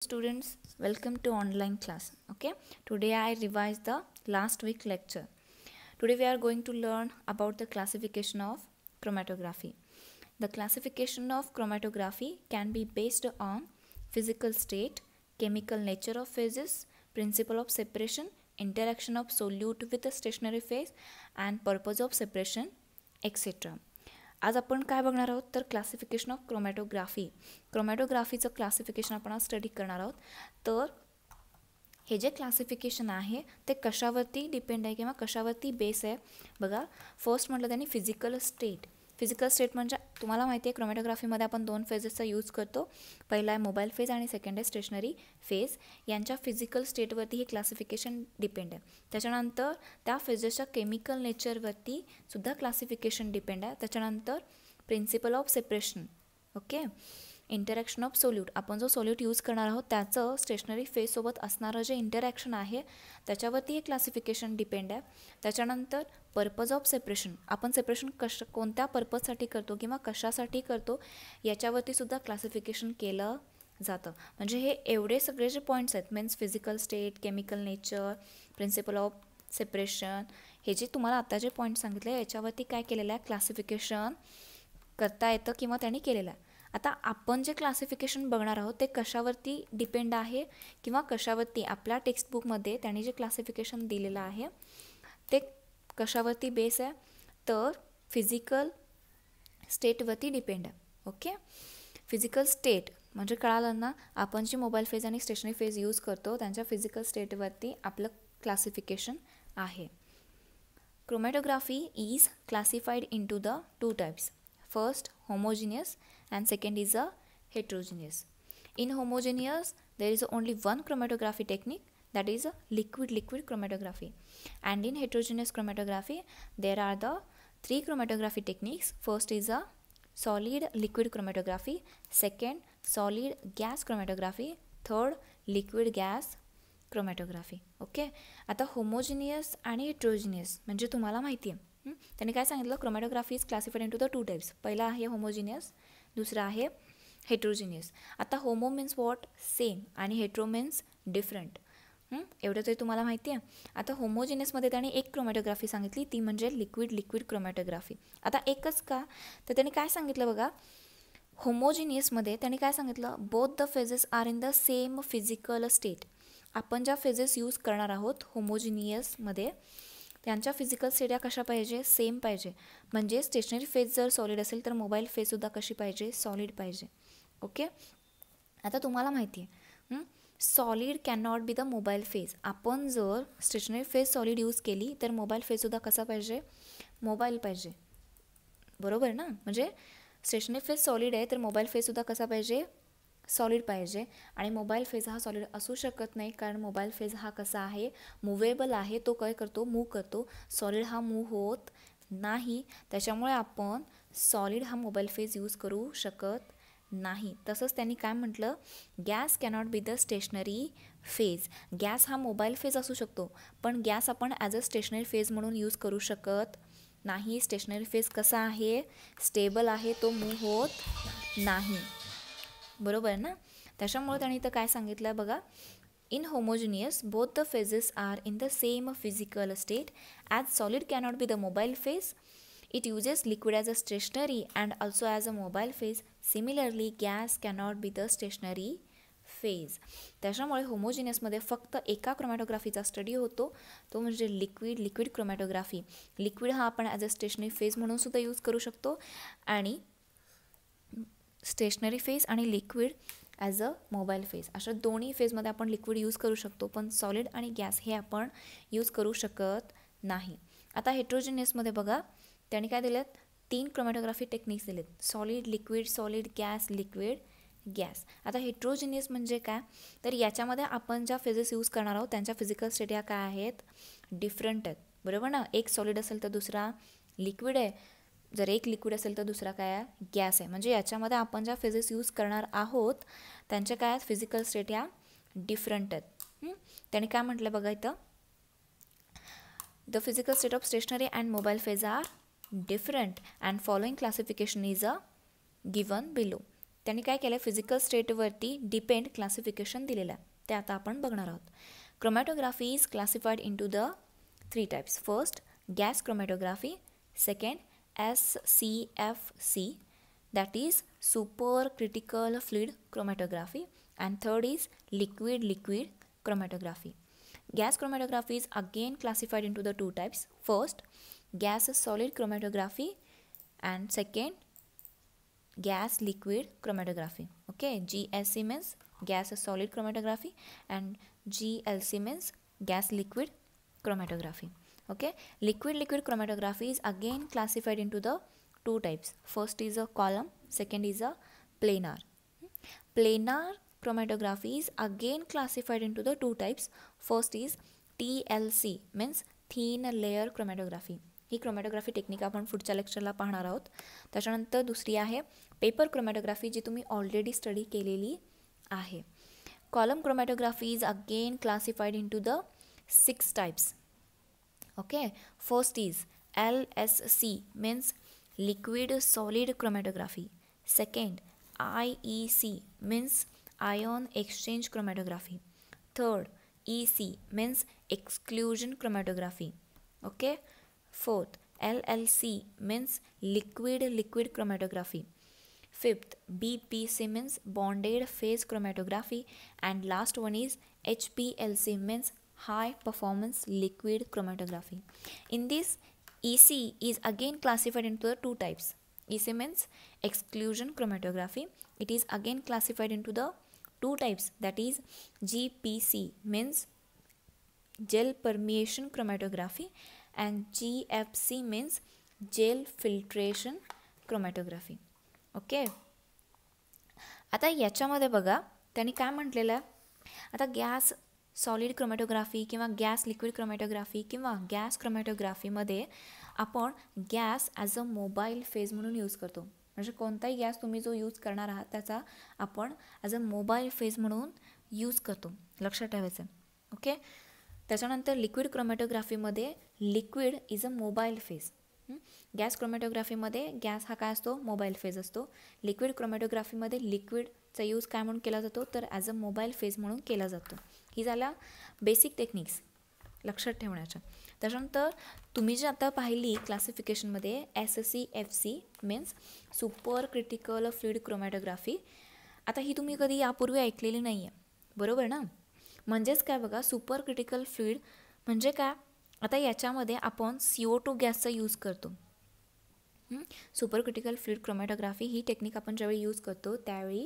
Students, welcome to online class. Okay, today I revised the last week lecture. Today we are going to learn about the classification of chromatography. The classification of chromatography can be based on physical state, chemical nature of phases, principle of separation, interaction of solute with the stationary phase, and purpose of separation, etc. आज आपण काय बघणार आहोत तर classification of क्रोमॅटोग्राफीचं classification आपण आज study करणार आहोत. तर हे जे क्लासिफिकेशन आहे ते कशावरती डिपेंड आहे किंवा कशावरती बेस आहे बघा. फर्स्ट म्हटलं त्यांनी फिजिकल स्टेट म्हणजे तुम्हाला माहिती आहे क्रोमॅटोग्राफीमध्ये आपण दोन फेजेसचा यूज करतो. पहिला आहे मोबाईल फेज आणि सेकंड आहे स्टेशनरी फेज. यांच्या फिजिकल स्टेटवरती हे क्लासिफिकेशन डिपेंड आहे. त्याच्यानंतर त्या फेजेसच्या केमिकल नेचरवरती सुद्धा क्लासिफिकेशन डिपेंड आहे. त्याच्यानंतर principle of separation, okay, interaction of solute, आपण जो सोल्यूट यूज करणार आहोत त्याचं स्टेशनरी फेजसोबत असणारं जे इंटरॅक्शन आहे त्याच्यावरती हे क्लासिफिकेशन डिपेंड आहे. त्याच्यानंतर पर्पज ऑफ सेपरेशन, आपण सेपरेशन कोणत्या पर्पजसाठी करतो किंवा कशासाठी करतो याच्यावरती सुद्धा क्लासिफिकेशन केलं जातं. म्हणजे हे एवढे सगळे जे पॉईंट्स आहेत means physical state, chemical nature, principle of separation, हे जे तुम्हाला आता जे पॉईंट सांगितले याच्यावरती काय केलेलं आहे क्लासिफिकेशन करता येतं किंवा त्यांनी केलेलं आहे. आता आपण जे क्लासिफिकेशन बघणार आहोत ते कशावरती डिपेंड आहे किंवा कशावरती आपल्या टेक्स्टबुकमध्ये त्यांनी जे क्लासिफिकेशन दिलेलं आहे ते कशावरती बेस आहे तर फिजिकल स्टेटवरती डिपेंड आहे. ओके, फिजिकल स्टेट म्हणजे कळालं ना, आपण जी मोबाईल फेज आणि स्टेशनरी फेज यूज करतो त्यांच्या फिजिकल स्टेटवरती आपलं क्लासिफिकेशन आहे. Chromatography is classified into the two types. First, homogeneous, and second is a heterogeneous. In homogeneous, there is only one chromatography technique, that is a liquid chromatography. And in heterogeneous chromatography, there are the three chromatography techniques. First is a solid liquid chromatography, second solid gas chromatography, third liquid gas chromatography. Okay, आता homogeneous आणि heterogeneous म्हणजे तुम्हाला माहिती आहे त्यांनी काय सांगितलं, chromatography is classified into the two types. पहिला आहे होमोजिनियस, दुसरा आहे हेट्रोजिनियस. आता होमो मीन्स वॉट, सेम, आणि हेट्रो मीन्स डिफरंट. एवढं तरी तुम्हाला माहिती आहे. आता होमोजिनियसमध्ये त्यांनी एक क्रोमॅटोग्राफी सांगितली ती म्हणजे लिक्विड क्रोमॅटोग्राफी. आता एकच का तर त्यांनी काय सांगितलं बघा, होमोजिनियसमध्ये त्यांनी काय सांगितलं, both the phases are in the same physical state. आपण ज्या फेजेस यूज करणार आहोत होमोजिनियसमध्ये त्यांच्या फिजिकल स्टेट या कशा पाहिजे, सेम पाहिजे. म्हणजे स्टेशनरी फेज जर सॉलिड असेल तर मोबाईल फेजसुद्धा कशी पाहिजे, सॉलिड पाहिजे. ओके, आता तुम्हाला माहिती आहे solid can not be the mobile phase. आपण जर स्टेशनरी फेज सॉलिड यूज केली तर मोबाईल फेजसुद्धा कसा पाहिजे, मोबाईल पाहिजे, बरोबर ना. म्हणजे स्टेशनरी फेज सॉलिड आहे तर मोबाईल फेजसुद्धा कसा पाहिजे, सॉलिड पाहिजे. आणि मोबाईल फेज हा सॉलिड असू शकत नाही कारण मोबाईल फेज हा कसा आहे, मुवेबल आहे, तो काय करतो, मूव करतो. सॉलिड हा मूव होत नाही, त्याच्यामुळे आपण सॉलिड हा मोबाईल फेज यूज करू शकत नाही. तसंच त्यांनी काय म्हटलं, gas cannot be the stationary phase. Gas हा मोबाईल फेज असू शकतो पण गॅस आपण ॲज अ स्टेशनरी फेज म्हणून यूज करू शकत नाही. स्टेशनरी फेज कसा आहे, स्टेबल आहे, तो मूव होत नाही, बरोबर ना. त्याच्यामुळे त्यांनी इथं काय सांगितलं बघा, in homogeneous both the phases are in the same physical state as solid cannot be the mobile phase. It uses liquid as a stationary and also as a mobile phase. Similarly gas cannot be the stationary phase. त्याच्यामुळे होमोजिनियसमध्ये फक्त एका क्रोमॅटोग्राफीचा study होतो, तो म्हणजे liquid chromatography. Liquid हा आपण as a stationary phase म्हणून सुद्धा यूज करू शकतो आणि स्टेशनरी फेज आणि liquid as a mobile phase अशा दोन्ही फेजमध्ये आपण लिक्विड यूज करू शकतो पण सॉलिड आणि गॅस हे आपण यूज करू शकत नाही. आता हेट्रोजिनियसमध्ये बघा त्यांनी काय दिलेत, 3 क्रोमॅटोग्राफी टेक्निक्स दिलेत, solid, liquid, solid, gas, liquid, gas. आता हेट्रोजिनियस म्हणजे काय तर याच्यामध्ये आपण ज्या फेजेस यूज करणार आहोत त्यांच्या फिजिकल स्टेट या काय आहेत, डिफरंट आहेत, बरोबर ना. एक सॉलिड असेल तर दुसरा लिक्विड आहे, जर एक लिक्विड असेल तर दुसरा काय आहे, गॅस आहे. म्हणजे याच्यामध्ये आपण ज्या फेजेस यूज करणार आहोत त्यांच्या काय आहेत, फिजिकल स्टेट या डिफरंट आहेत. त्यांनी काय म्हटलं बघा इथं, the physical state of stationary and mobile phase are different and following classification is a given below. त्यांनी काय केलं, फिजिकल स्टेटवरती डिपेंड क्लासिफिकेशन दिलेलं आहे, ते आता आपण बघणार आहोत. Chromatography is classified into the 3 types. First, gas chromatography. Second, SCFC, that is supercritical fluid chromatography, and third is liquid chromatography. Gas chromatography is again classified into the 2 types. First, gas solid chromatography, and second, gas liquid chromatography. Okay, GSC means gas solid chromatography and GLC means gas liquid chromatography. Okay, liquid chromatography is again classified into the 2 types. First is a column, second is a planar. Planar chromatography is again classified into the 2 types. First is TLC means thin layer chromatography. He chromatography technique आपण पुढच्या लेक्चरला पाहणार आहोत. त्याच्यानंतर दुसरी आहे paper chromatography, जी तुम्ही already study केलेली आहे. Column chromatography is again classified into the 6 types. Okay, first is LSC means liquid solid chromatography. Second, IEC means ion exchange chromatography. Third, EC means exclusion chromatography. Okay, fourth, LLC means liquid chromatography. Fifth, BPC means bonded phase chromatography, and last one is HPLC means high performance liquid chromatography. In this, EC is again classified into the 2 types. EC means exclusion chromatography. It is again classified into the 2 types, that is GPC means gel permeation chromatography and GFC means gel filtration chromatography. Okay, आता याच्यामध्ये बघा त्यांनी काय म्हटलेलं आहे, आता gas solid chromatography किंवा gas liquid chromatography किंवा गॅस क्रोमॅटोग्राफीमध्ये आपण gas as a mobile phase म्हणून यूज करतो. म्हणजे कोणताही गॅस तुम्ही जो यूज करणार आहात त्याचा आपण ॲज अ मोबाईल फेज म्हणून यूज करतो, लक्षात ठेवायचं. ओके, त्याच्यानंतर लिक्विड क्रोमॅटोग्राफीमध्ये liquid is a mobile phase. Gas क्रोमॅटोग्राफीमध्ये गॅस हा काय असतो, मोबाईल फेज असतो. लिक्विड क्रोमॅटोग्राफीमध्ये लिक्विडचा यूज काय म्हणून केला जातो, तर ॲज अ मोबाईल फेज म्हणून केला जातो. ही झाल्या बेसिक टेक्निक्स लक्षात ठेवण्याच्या. त्याच्यानंतर तुम्ही जे आता पाहिली क्लासिफिकेशनमध्ये SCFC means super critical fluid chromatography, आता ही तुम्ही कधी यापूर्वी ऐकलेली नाही आहे, बरोबर ना. म्हणजेच काय बघा, सुपर क्रिटिकल फ्लुइड म्हणजे काय, आता याच्यामध्ये आपण CO2 गॅसचा यूज करतो. सुपर क्रिटिकल फ्लुइड क्रोमॅटोग्राफी ही टेक्निक आपण ज्यावेळी यूज करतो त्यावेळी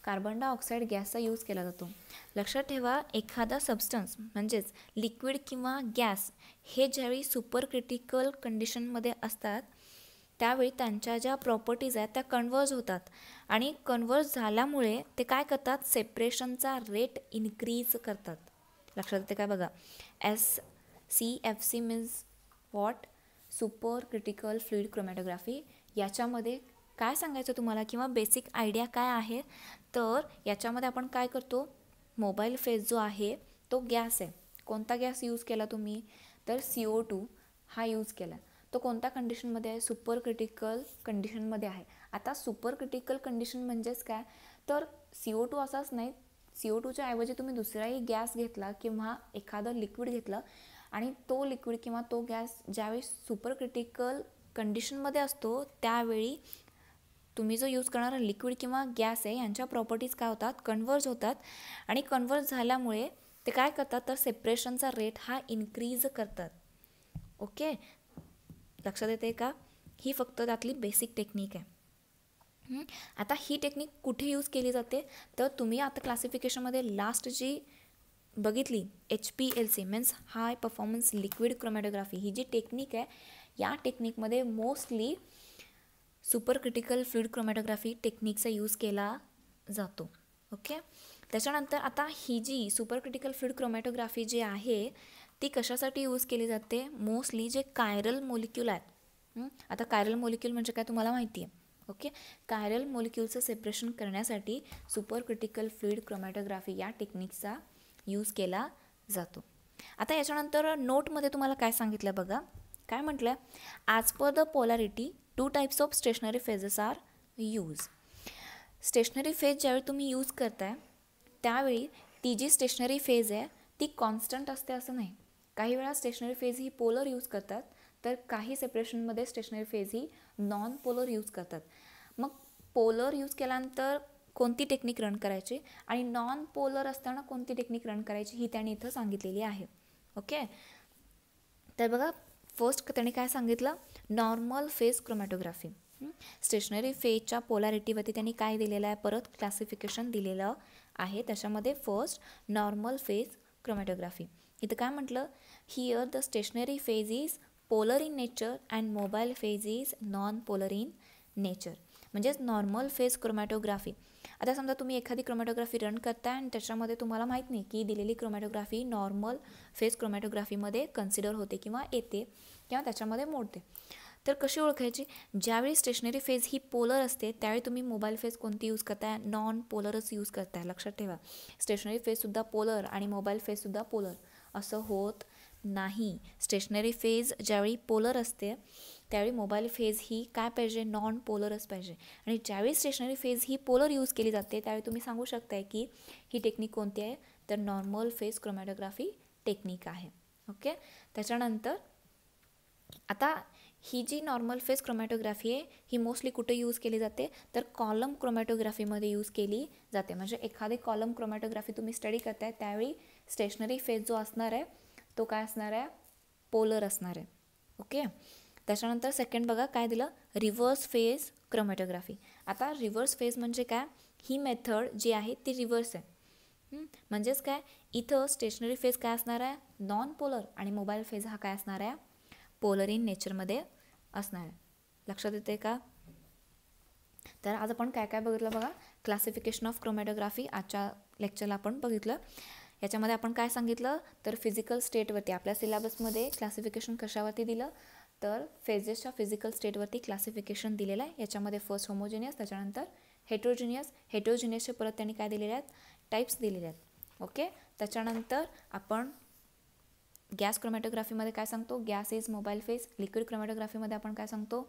कार्बन डायऑक्साईड गॅसचा यूज केला जातो. लक्षात ठेवा, एखादा सबस्टन्स म्हणजेच लिक्विड किंवा गॅस हे ज्यावेळी सुपर क्रिटिकल कंडिशनमध्ये असतात त्यावेळी त्यांच्या ज्या प्रॉपर्टीज आहेत त्या कन्वर्ज होतात, आणि कन्वर्ज झाल्यामुळे ते काय करतात, सेपरेशनचा रेट इन्क्रीज करतात. लक्षात येते काय बघा, SCFC means what, super critical fluid chromatography. याच्यामध्ये काय सांगायचं तुम्हाला किंवा बेसिक आयडिया काय आहे, तर याच्यामध्ये आपण काय करतो, मोबाईल फेज जो आहे तो गॅस आहे. कोणता गॅस यूज केला तुम्ही, तर CO2 हा यूज केला. तो कोणत्या कंडिशनमध्ये आहे, सुपर क्रिटिकल कंडिशनमध्ये आहे. आता सुपर क्रिटिकल कंडिशन म्हणजेच काय, तर CO2 असाच नाही, CO2च्या ऐवजी तुम्ही दुसराही गॅस घेतला किंवा एखादं लिक्विड घेतलं आणि तो लिक्विड किंवा तो गॅस ज्यावेळी सुपर क्रिटिकल कंडिशनमध्ये असतो त्यावेळी तुम्ही जो यूज करणारा लिक्विड किंवा गॅस आहे यांच्या प्रॉपर्टीज काय होतात, कन्वर्ज होतात, आणि कन्वर्ज झाल्यामुळे ते काय करतात, तर सेपरेशनचा रेट हा इन्क्रीज करतात. ओके, लक्षात येते का, ही फक्त त्यातली बेसिक टेक्निक आहे. आता ही टेक्निक कुठे यूज केली जाते, तर तुम्ही आता क्लासिफिकेशनमध्ये लास्ट जी बघितली HPLC means high performance liquid chromatography, ही जी टेक्निक आहे या टेक्निकमध्ये mostly super critical fluid chromatography टेक्निकचा यूज केला जातो. ओके, त्याच्यानंतर आता ही जी सुपर क्रिटिकल फ्लुइड क्रोमॅटोग्राफी जी आहे ती कशासाठी यूज केली जाते, मोस्टली जे कायरल मोलिक्यूल आहेत. आता कायरल मोलिक्यूल म्हणजे काय तुम्हाला माहिती आहे. ओके, कायरल मोलिक्यूलचं सेपरेशन करण्यासाठी सुपर क्रिटिकल फ्लुइड क्रोमॅटोग्राफी या टेक्निकचा यूज केला जातो. आता याच्यानंतर नोटमध्ये तुम्हाला काय सांगितलं बघा, काय म्हटलं, as per the polarity 2 types of stationary phases are use. Stationary phase ज्यावेळी तुम्ही यूज करताय त्यावेळी ती जी स्टेशनरी फेज आहे ती कॉन्स्टंट असते असं नाही. काही वेळा स्टेशनरी फेज ही पोलर यूज करतात, तर काही सेपरेशनमध्ये स्टेशनरी फेज ही नॉन पोलर यूज करतात. मग पोलर यूज केल्यानंतर कोणती टेक्निक रन करायची आणि नॉन पोलर असताना कोणती टेक्निक रन करायची ही त्याने इथं सांगितलेली आहे. ओके, तर बघा फर्स्ट त्याने काय सांगितलं, नॉर्मल फेज क्रोमॅटोग्राफी. स्टेशनरी फेजच्या पोलॅरिटीवरती त्यांनी काय दिलेलं आहे, परत क्लासिफिकेशन दिलेलं आहे. त्याच्यामध्ये फर्स्ट नॉर्मल फेज क्रोमॅटोग्राफी. इथं काय म्हटलं, here the stationary phase is polar in nature and mobile phase is non polar in nature. म्हणजेच नॉर्मल फेज क्रोमॅटोग्राफी. आता समजा तुम्ही एखादी क्रोमॅटोग्राफी रन करताय आणि त्याच्यामध्ये तुम्हाला माहीत नाही की दिलेली क्रोमॅटोग्राफी नॉर्मल फेज क्रोमॅटोग्राफीमध्ये कन्सिडर होते किंवा येते किंवा त्याच्यामध्ये मोडते. तर कशी ओळखायची, ज्यावेळी स्टेशनरी फेज ही पोलर असते त्यावेळी तुम्ही मोबाईल फेज कोणती यूज करताय, नॉन पोलरच यूज करताय. लक्षात ठेवा, स्टेशनरी फेजसुद्धा पोलर आणि मोबाईल फेजसुद्धा पोलर असं होत नाही. स्टेशनरी फेज ज्यावेळी पोलर असते त्यावेळी मोबाईल फेज ही काय पाहिजे, नॉन पोलरच पाहिजे. आणि ज्यावेळी स्टेशनरी फेज ही पोलर यूज केली जाते त्यावेळी तुम्ही सांगू शकताय की ही टेक्निक कोणती आहे, तर नॉर्मल फेज क्रोमॅटोग्राफी टेक्निक आहे. ओके, त्याच्यानंतर आता ही जी नॉर्मल फेज क्रोमॅटोग्राफी आहे ही मोस्टली कुठे यूज केली जाते, तर कॉलम क्रोमॅटोग्राफीमध्ये यूज केली जाते. म्हणजे एखादी कॉलम क्रोमॅटोग्राफी तुम्ही स्टडी करताय त्यावेळी स्टेशनरी फेज जो असणार आहे तो काय असणार आहे, पोलर असणार आहे. ओके, त्याच्यानंतर सेकंड बघा काय दिलं, रिव्हर्स फेज क्रोमॅटोग्राफी. आता रिव्हर्स फेज म्हणजे काय, ही मेथड जी आहे ती रिव्हर्स आहे. म्हणजेच काय, इथं स्टेशनरी फेज काय असणार आहे, नॉन पोलर आणि मोबाईल फेज हा काय असणार आहे, पोलर इन नेचरमध्ये असणार आहे. लक्षात येते का. तर आज आपण काय काय बघितलं बघा, क्लासिफिकेशन ऑफ क्रोमॅटोग्राफी आजच्या लेक्चरला आपण बघितलं. याच्यामध्ये आपण काय सांगितलं, तर फिजिकल स्टेटवरती आपल्या सिलेबसमध्ये क्लासिफिकेशन कशावरती दिलं, तर फेजेसच्या फिजिकल स्टेटवरती क्लासिफिकेशन दिलेलं आहे. याच्यामध्ये फर्स्ट होमोजिनियस, त्याच्यानंतर हेटेरोजिनियसचे परत त्यांनी काय दिलेले आहेत, टाईप्स दिलेले आहेत. ओके, त्याच्यानंतर आपण गॅस क्रोमॅटोग्राफीमध्ये काय सांगतो, gas is mobile phase. Liquid क्रोमॅटोग्राफीमध्ये आपण काय सांगतो,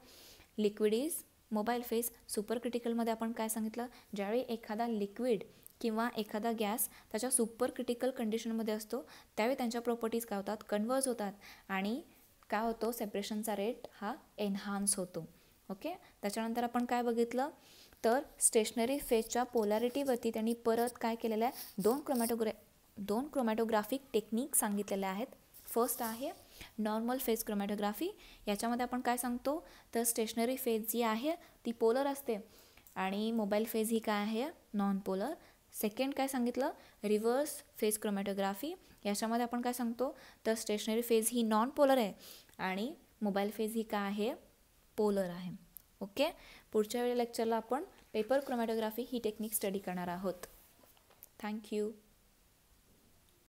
liquid is mobile phase. Super क्रिटिकलमध्ये आपण काय सांगितलं, ज्यावेळी एखादा लिक्विड किंवा एखादा गॅस त्याच्या सुपर क्रिटिकल कंडिशनमध्ये असतो त्यावेळी त्यांच्या प्रॉपर्टीज काय होतात, कन्वर्ज होतात आणि काय होतो, सेपरेशनचा रेट हा एनहान्स होतो. ओके, त्याच्यानंतर आपण काय बघितलं, तर स्टेशनरी फेजच्या पोलॅरिटीवरती त्यांनी परत काय केलेलं आहे, दोन क्रोमॅटोग्राफिक टेक्निक सांगितलेल्या आहेत. फर्स्ट आहे नॉर्मल फेज क्रोमॅटोग्राफी. याच्यामध्ये आपण काय सांगतो, तर स्टेशनरी फेज जी आहे ती पोलर असते आणि मोबाईल फेज ही काय आहे, नॉन पोलर. सेकंड काय सांगितलं, रिव्हर्स फेज क्रोमॅटोग्राफी. याच्यामध्ये आपण काय सांगतो, तर स्टेशनरी फेज ही नॉन पोलर आहे आणि मोबाईल फेज ही काय आहे, पोलर आहे. ओके, पुढच्या वेळी लेक्चरला आपण पेपर क्रोमॅटोग्राफी ही टेक्निक स्टडी करणार आहोत. थँक्यू.